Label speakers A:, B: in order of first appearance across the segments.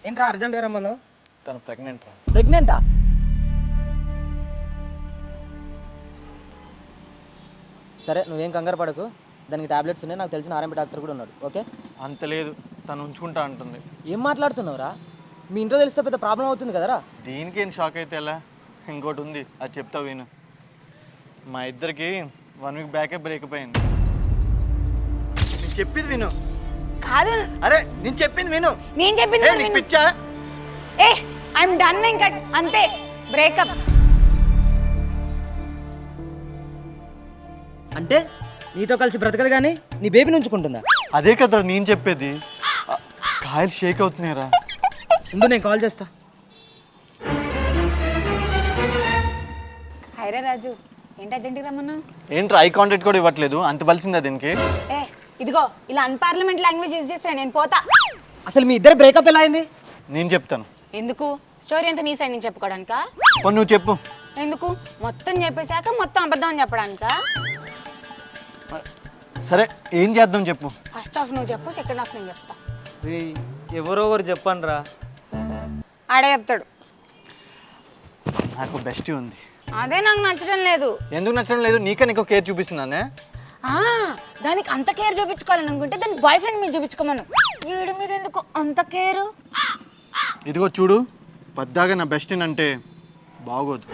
A: ఏంట్రా అర్జెంట్ రమ్మను?
B: తను ప్రెగ్నెంట్.
A: ప్రెగ్నెంటా? సరే నువ్వేం కంగారు పడకు, దానికి టాబ్లెట్స్ ఉన్నాయి, నాకు తెలిసిన ఆర్ఎంపీ డాక్టర్ కూడా ఉన్నాడు. ఓకే
B: అంత లేదు, తను ఉంచుకుంటా అంటుంది.
A: ఏం మాట్లాడుతున్నావురా? మీ ఇంట్లో తెలిస్తే పెద్ద ప్రాబ్లం అవుతుంది కదరా.
B: దీనికి ఏం షాక్ అయితే ఎలా? ఇంకోటి ఉంది, అది చెప్తా విను. మా ఇద్దరికి 1 వీక్ బ్యాకే బ్రేకప్ అయింది. నేను చెప్పింది విను.
C: కాదు,
B: అరే నేను చెప్పింది విను.
C: నేను చెప్పింది
B: ఏ, నీకు పిచ్చా?
C: ఏ ఐఎమ్ డన్ ఇంకా అంతే, బ్రేకప్.
A: అంటే నీతో కలిసి బ్రతకదు కానీ నీ బేబీని ఉంచుకుంటుందా?
B: అదే కదా నేను చెప్పేది. కాయలు షేక్ అవుతున్నాయిరా.
A: ముందు నేను కాల్ చేస్తా.
C: హైరా రాజు, ఏంటి అర్జెంట్గా రమ్మన్నా?
B: ఏంట్రా ఐ కాంటాక్ట్ కూడా ఇవ్వట్లేదు, అంత బలిసిందా దీనికి?
C: ఏ ఇదిగో, ఇలా అన్పార్లమెంట్ లాంగ్వేజ్ యూజ్ చేస్తే నేను పోతా.
A: అసలు మీ ఇద్దరు బ్రేకప్ ఎలా అయింది?
B: నేను చెప్తాను.
C: ఎందుకు? స్టోరీ అంతా నీ సైడ్ నుంచి చెప్పుకోవడానికా?
B: పోనీ నువ్వు చెప్పు.
C: ఎందుకు? మొత్తం చెప్పేశాక మొత్తం అబద్ధం అని చెప్పడానికా?
B: సరే ఏం చేద్దాం చెప్పు.
C: ఫస్ట్ హాఫ్ నువ్వు చెప్పు, సెకండ్ హాఫ్ నేను చెప్తా.
A: ఎవరొవరు చెప్పండి రా.
C: ఆడే చెప్తాడు.
B: నాకు బెస్టీ ఉంది.
C: అదే నాకు నచ్చడం లేదు.
B: ఎందుకు నచ్చడం లేదు? నీకే నీకు కేర్ చూపిస్తున్నానే.
C: దానికి అంత కేర్ చూపించుకోవాలని అనుకుంటే దాని బాయ్ ఫ్రెండ్ మీద చూపించుకోమను. వీడి మీద ఎందుకు అంత కేరు?
B: ఇదిగో చూడు, పద్దాగా నా బెస్టీని అంటే బాగోదు.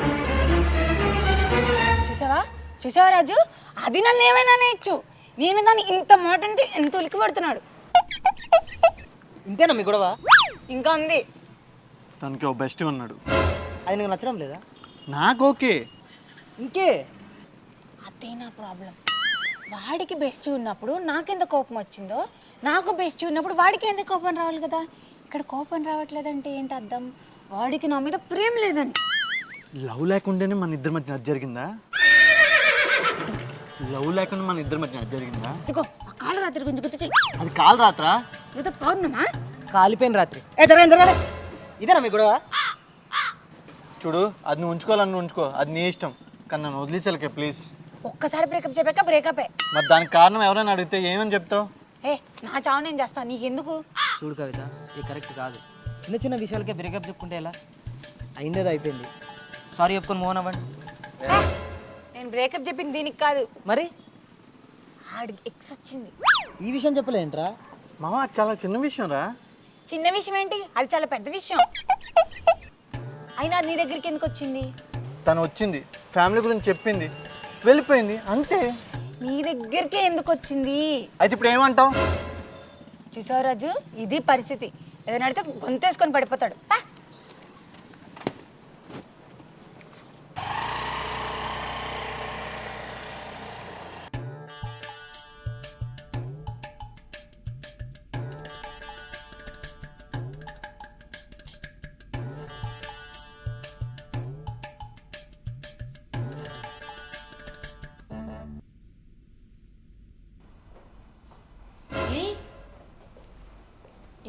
C: చూసావా చూసావా రాజు, అది నన్ను ఏమైనా నేర్చు. నేను దాన్ని ఇంత మాట అంటే ఎంత ఉలికి పడుతున్నాడు.
A: ఇంతేనా మీ గొడవ?
C: ఇంకా ఉంది.
B: తనకి ఓ బెస్టీ ఉన్నాడు.
A: అది నీకు నచ్చడం లేదా?
B: నాకు ఓకే.
A: ఇంకే
C: అదే నా ప్రాబ్లం. వాడికి బెస్టీ ఉన్నప్పుడు నాకెంత కోపం వచ్చిందో, నాకు బెస్టీ ఉన్నప్పుడు వాడికి ఎంత కోపం రావాలి కదా. ఇక్కడ కోపం రావట్లేదంటే ఏంటి అర్థం? వాడికి నా మీద ప్రేమ లేదని.
B: లవ్ లేకుండానే మన ఇద్దరి మధ్య అది జరిగిందా? లవ్ లేకుండా మన ఇద్దరి మధ్య అది జరిగిందా?
C: ఇదిగో ఆ కాలు రాత్రి గురించి గుర్తు చెయ్యి.
B: అది కాలు రాత్రా?
C: ఏదో పౌర్ణమా?
A: కాలిపోయిన రాత్రి. జరగండి. ఇదేనా మీ గొడవ?
B: చూడు, అది నువ్వు ఉంచుకోవాలని ఉంచుకో, అది నీ ఇష్టం, కానీ నన్ను వదిలేసలకే ప్లీజ్.
C: ఒక్కసారి బ్రేకప్ చెప్పాక బ్రేకపే.
B: మరి దానికి కారణం ఎవరైనా అడిగితే ఏమని చెప్తావు?
C: ఏ నా చావు నేను చేస్తా, నీకెందుకు?
A: చూడు కవిత, ఇది కరెక్ట్ కాదు. చిన్న చిన్న విషయాలకే బ్రేకప్ చెప్పుకుంటే ఎలా? అయిందేదో అయిపోయింది. సారీ చెప్పుకొని మోహన్ అవ్వండి.
C: నేను బ్రేకప్ చెప్పింది దీనికి కాదు,
A: మరి
C: ఆడికి ఎక్స్ వచ్చింది.
A: ఈ విషయం చెప్పలేంట్రా?
B: మామ, అది చాలా చిన్న విషయం రా.
C: చిన్న విషయం ఏంటి, అది చాలా పెద్ద విషయం. అయినా అది నీ దగ్గరికి ఎందుకు వచ్చింది?
B: తను వచ్చింది, ఫ్యామిలీ గురించి చెప్పింది, వెళ్ళిపోయింది, అంతే.
C: నీ దగ్గరికే ఎందుకు వచ్చింది?
B: అయితే ఇప్పుడు ఏమంటావు?
C: చూసావు రాజు, ఇది పరిస్థితి. ఏదైనా అడిగితే గొంతేసుకొని పడిపోతాడు.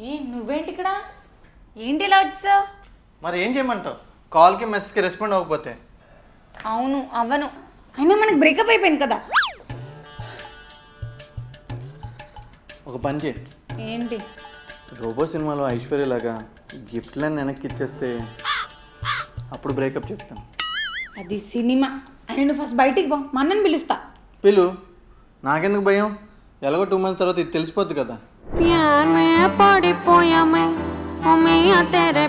C: ఏ నువ్వేంటి ఇక్కడ? ఏంటి ఇలా వచ్చావు?
B: మరి ఏం చేయమంటావు? కాల్కి మెసేజ్కి రెస్పాండ్ అవ్వకపోతే?
C: అవును అవ్వను, అయినా మనకు బ్రేకప్ అయిపోయింది కదా.
B: ఒక పని చేయి.
C: ఏంటి?
B: రోబో సినిమాలో ఐశ్వర్యలాగా గిఫ్ట్లను వెనక్కి ఇచ్చేస్తే అప్పుడు బ్రేకప్ చెప్తాను.
C: అది సినిమా. అయినా నువ్వు ఫస్ట్ బయటికి పో, మా అన్నని పిలుస్తా.
B: పిలు, నాకెందుకు భయం? ఎలాగో 2 months తర్వాత ఇది తెలిసిపోద్ది కదా.
D: प्यार में पड़ी पोया मैं ओ मैया तेरे